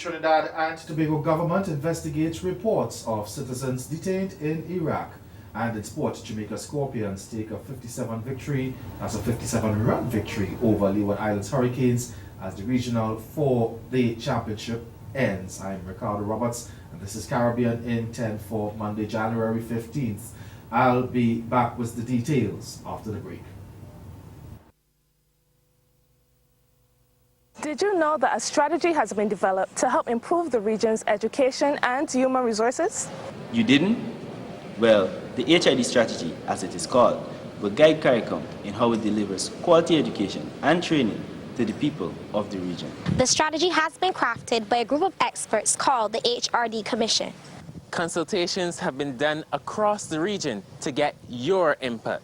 Trinidad and Tobago government investigates reports of citizens detained in Iraq. And in sport, Jamaica Scorpions take a 57-run victory over Leeward Islands Hurricanes as the regional 4-day championship ends. I'm Ricardo Roberts, and this is Caribbean in 10 for Monday, January 15th. I'll be back with the details after the break. Did you know that a strategy has been developed to help improve the region's education and human resources? You didn't? Well, the HID strategy, as it is called, will guide CARICOM in how it delivers quality education and training to the people of the region. The strategy has been crafted by a group of experts called the HRD Commission. Consultations have been done across the region to get your input.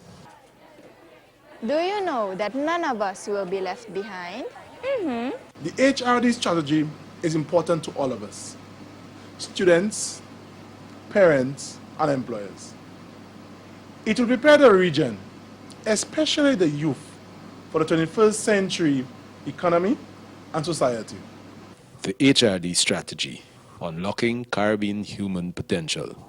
Do you know that none of us will be left behind? The HRD strategy is important to all of us, students, parents, and employers. It will prepare the region, especially the youth, for the 21st century economy and society. The HRD strategy, unlocking Caribbean human potential.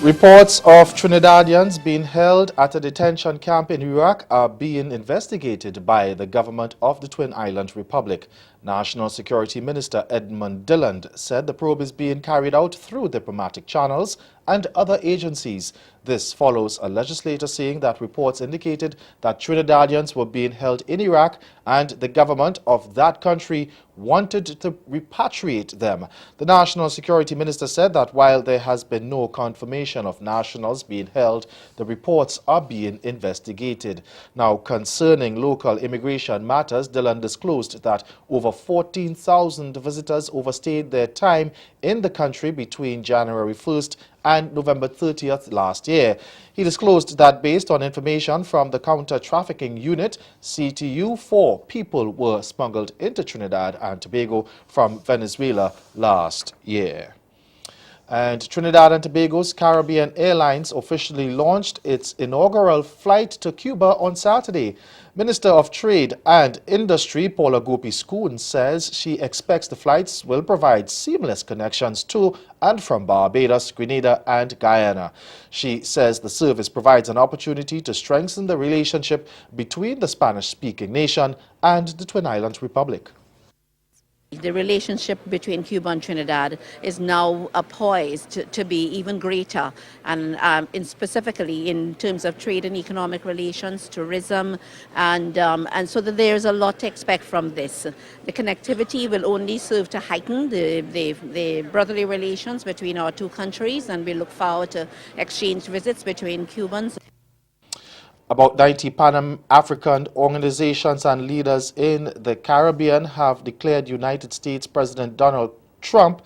Reports of Trinidadians being held at a detention camp in Iraq are being investigated by the government of the Twin Island Republic. National Security Minister Edmund Dillard said the probe is being carried out through diplomatic channels and other agencies. This follows a legislator saying that reports indicated that Trinidadians were being held in Iraq and the government of that country wanted to repatriate them. The National Security Minister said that while there has been no confirmation of nationals being held, the reports are being investigated. Now, concerning local immigration matters, Dillard disclosed that over 14,000 visitors overstayed their time in the country between January 1st and November 30th last year. He disclosed that based on information from the Counter-Trafficking Unit, CTU, 4 people were smuggled into Trinidad and Tobago from Venezuela last year. And Trinidad and Tobago's Caribbean Airlines officially launched its inaugural flight to Cuba on Saturday. Minister of Trade and Industry Paula Gopi-Scoon says she expects the flights will provide seamless connections to and from Barbados, Grenada and Guyana. She says the service provides an opportunity to strengthen the relationship between the Spanish-speaking nation and the Twin Islands Republic. The relationship between Cuba and Trinidad is now poised to be even greater, and specifically in terms of trade and economic relations, tourism, and so that there's a lot to expect from this. The connectivity will only serve to heighten the brotherly relations between our two countries, and we look forward to exchange visits between Cubans. About 90 Pan-African organizations and leaders in the Caribbean have declared United States President Donald Trump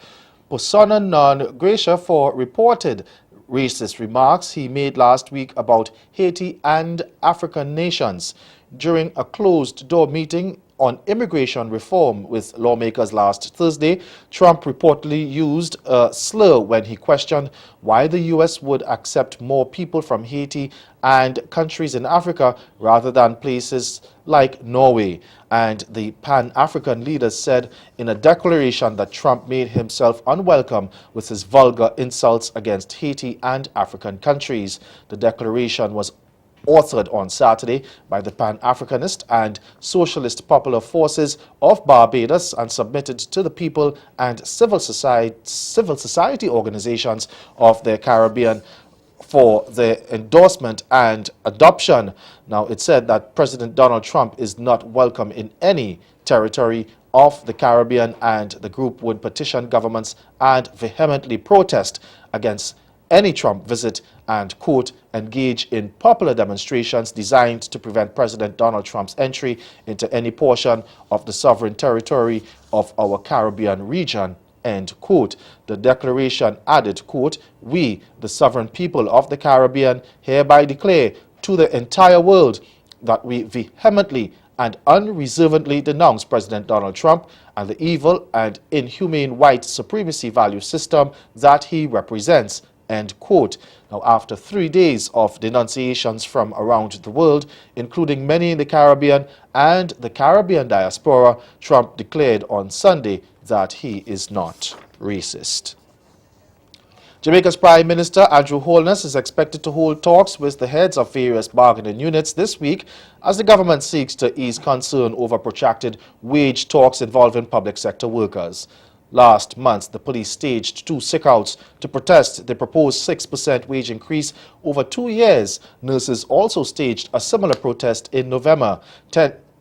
persona non grata for reported racist remarks he made last week about Haiti and African nations. During a closed-door meeting on immigration reform with lawmakers last Thursday, Trump reportedly used a slur when he questioned why the U.S. would accept more people from Haiti and countries in Africa rather than places like Norway. And the Pan-African leaders said in a declaration that Trump made himself unwelcome with his vulgar insults against Haiti and African countries. The declaration was authored on Saturday by the Pan-Africanist and Socialist Popular Forces of Barbados and submitted to the people and civil society organizations of the Caribbean for their endorsement and adoption. Now, it said that President Donald Trump is not welcome in any territory of the Caribbean, and the group would petition governments and vehemently protest against any Trump visit and, quote, engage in popular demonstrations designed to prevent President Donald Trump's entry into any portion of the sovereign territory of our Caribbean region, end quote. The declaration added, quote, we, the sovereign people of the Caribbean, hereby declare to the entire world that we vehemently and unreservedly denounce President Donald Trump and the evil and inhumane white supremacy value system that he represents, end quote. Now, after 3 days of denunciations from around the world, including many in the Caribbean and the Caribbean diaspora, Trump declared on Sunday that he is not racist. Jamaica's Prime Minister Andrew Holness is expected to hold talks with the heads of various bargaining units this week as the government seeks to ease concern over protracted wage talks involving public sector workers. Last month, the police staged 2 sickouts to protest the proposed 6% wage increase over 2 years. Nurses also staged a similar protest in November.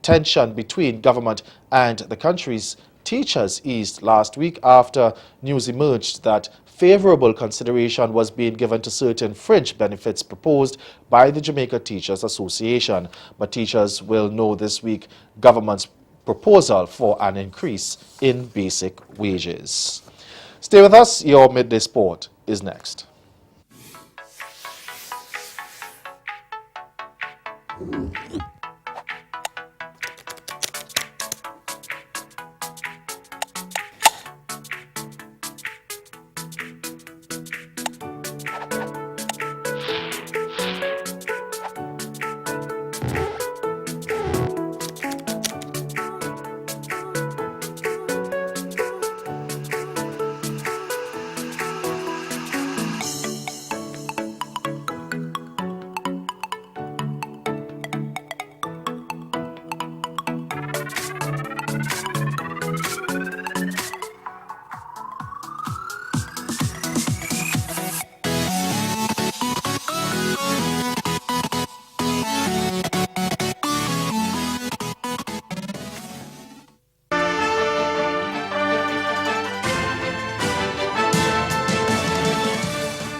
Tension between government and the country's teachers eased last week after news emerged that favorable consideration was being given to certain fringe benefits proposed by the Jamaica Teachers Association. But teachers will know this week government's proposal for an increase in basic wages. Stay with us. Your Midday Sport is next.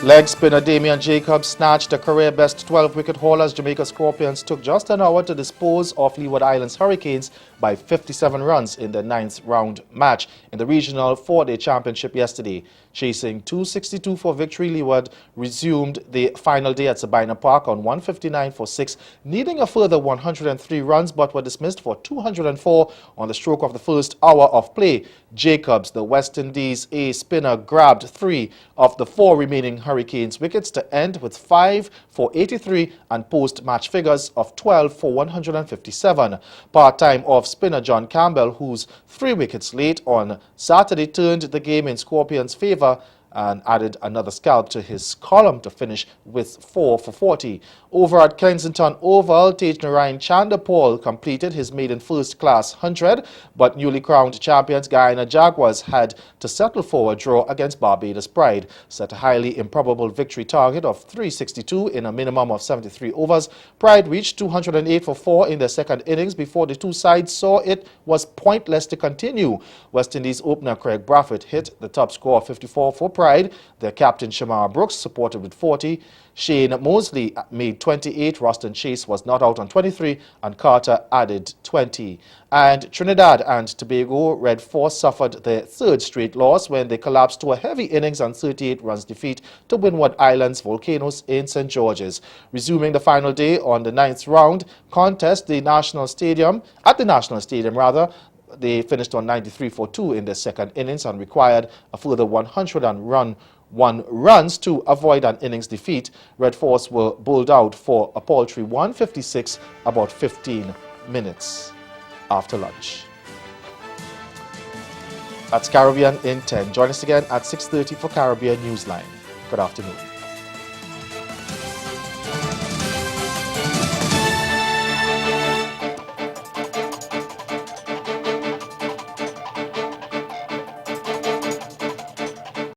Leg spinner Damian Jacobs snatched a career-best 12-wicket haul as Jamaica Scorpions took just an hour to dispose of Leeward Islands Hurricanes by 57 runs in their 9th round match in the regional 4-day championship yesterday. Chasing 262 for victory, Leeward resumed the final day at Sabina Park on 159 for 6, needing a further 103 runs but were dismissed for 204 on the stroke of the first hour of play. Jacobs, the West Indies A spinner, grabbed 3 of the 4 remaining Hurricanes wickets to end with 5 for 83 and post-match figures of 12 for 157. Part-time off spinner John Campbell, whose 3 wickets late on Saturday turned the game in Scorpions' favour and added another scalp to his column to finish with 4 for 40. Over at Kensington Oval, Tej Narayan Chanderpaul completed his maiden first-class 100, but newly crowned champions Guyana Jaguars had to settle for a draw against Barbados Pride. Set a highly improbable victory target of 362 in a minimum of 73 overs. Pride reached 208 for 4 in their second innings before the two sides saw it was pointless to continue. West Indies opener Craig Braffett hit the top score of 54 for Pride. Their captain Shamar Brooks supported with 40. Shane Mosley made 28, Roston Chase was not out on 23, and Carter added 20. And Trinidad and Tobago Red Force suffered their 3rd straight loss when they collapsed to a heavy innings and 38 runs defeat to Windward Islands Volcanoes in St. George's. Resuming the final day on the 9th round contest, at the National Stadium, they finished on 93 for 2 in their second innings and required a further 101 runs to avoid an innings defeat. Red Force were bowled out for a paltry 156 about 15 minutes after lunch. That's Caribbean in 10. Join us again at 6:30 for Caribbean Newsline. Good afternoon.